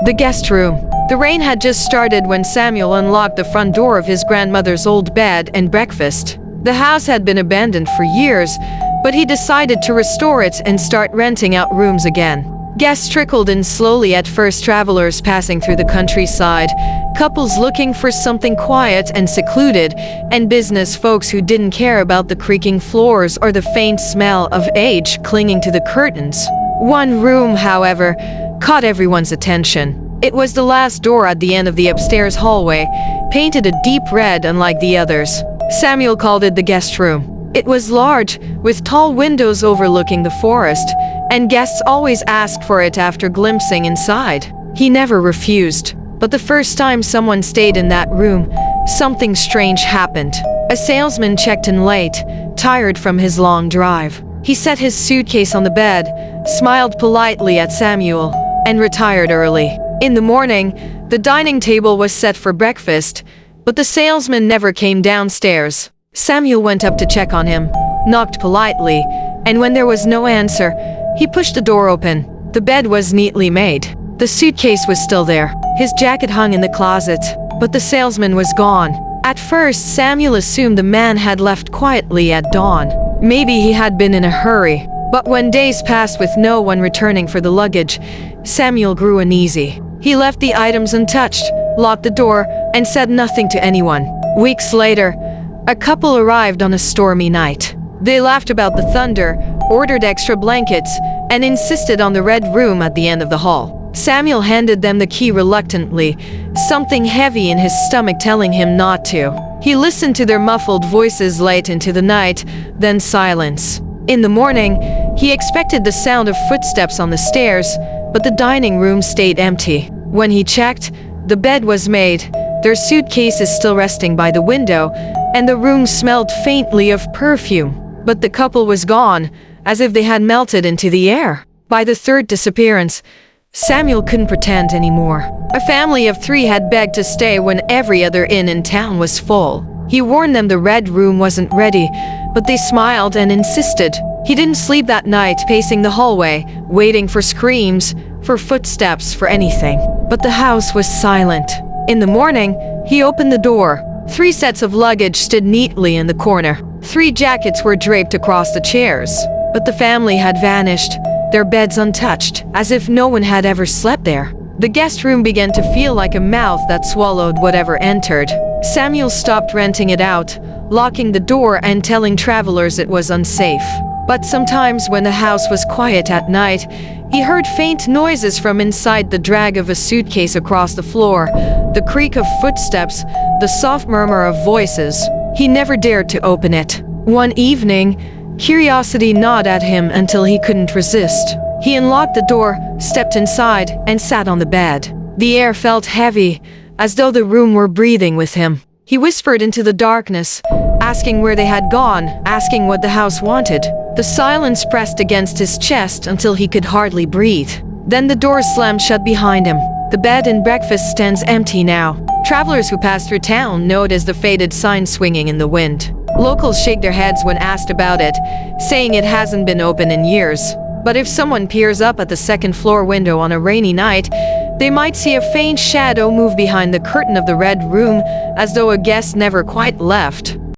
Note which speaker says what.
Speaker 1: The guest room. The rain had just started when Samuel unlocked the front door of his grandmother's old bed and breakfast. The house had been abandoned for years, but he decided to restore it and start renting out rooms again. Guests trickled in slowly at first, travelers passing through the countryside, couples looking for something quiet and secluded, and business folks who didn't care about the creaking floors or the faint smell of age clinging to the curtains. One room, however, caught everyone's attention. It was the last door at the end of the upstairs hallway, painted a deep red unlike the others. Samuel called it the guest room. It was large, with tall windows overlooking the forest, and guests always asked for it after glimpsing inside. He never refused. But the first time someone stayed in that room, something strange happened. A salesman checked in late, tired from his long drive. He set his suitcase on the bed, smiled politely at Samuel, and retired early. In the morning, the dining table was set for breakfast, but the salesman never came downstairs. Samuel went up to check on him, knocked politely, and when there was no answer, he pushed the door open. The bed was neatly made. The suitcase was still there. His jacket hung in the closet, but the salesman was gone. At first, Samuel assumed the man had left quietly at dawn. Maybe he had been in a hurry. But when days passed with no one returning for the luggage, Samuel grew uneasy. He left the items untouched, locked the door, and said nothing to anyone. Weeks later, a couple arrived on a stormy night. They laughed about the thunder, ordered extra blankets, and insisted on the red room at the end of the hall. Samuel handed them the key reluctantly, something heavy in his stomach telling him not to. He listened to their muffled voices late into the night, then silence. In the morning, he expected the sound of footsteps on the stairs, but the dining room stayed empty. When he checked, the bed was made, their suitcases still resting by the window, and the room smelled faintly of perfume. But the couple was gone, as if they had melted into the air. By the third disappearance, Samuel couldn't pretend anymore. A family of 3 had begged to stay when every other inn in town was full. He warned them the red room wasn't ready, but they smiled and insisted. He didn't sleep that night, pacing the hallway, waiting for screams, for footsteps, for anything. But the house was silent. In the morning, he opened the door. 3 sets of luggage stood neatly in the corner. 3 jackets were draped across the chairs. But the family had vanished, their beds untouched, as if no one had ever slept there. The guest room began to feel like a mouth that swallowed whatever entered. Samuel stopped renting it out, locking the door and telling travelers it was unsafe. But sometimes when the house was quiet at night, he heard faint noises from inside, the drag of a suitcase across the floor, the creak of footsteps, the soft murmur of voices. He never dared to open it. One evening, curiosity gnawed at him until he couldn't resist. He unlocked the door, stepped inside, and sat on the bed. The air felt heavy, as though the room were breathing with him. He whispered into the darkness, asking where they had gone, asking what the house wanted. The silence pressed against his chest until he could hardly breathe. Then the door slammed shut behind him. The bed and breakfast stands empty now. Travelers who pass through town notice the faded sign swinging in the wind. Locals shake their heads when asked about it, saying it hasn't been open in years. But if someone peers up at the second-floor window on a rainy night, they might see a faint shadow move behind the curtain of the red room, as though a guest never quite left.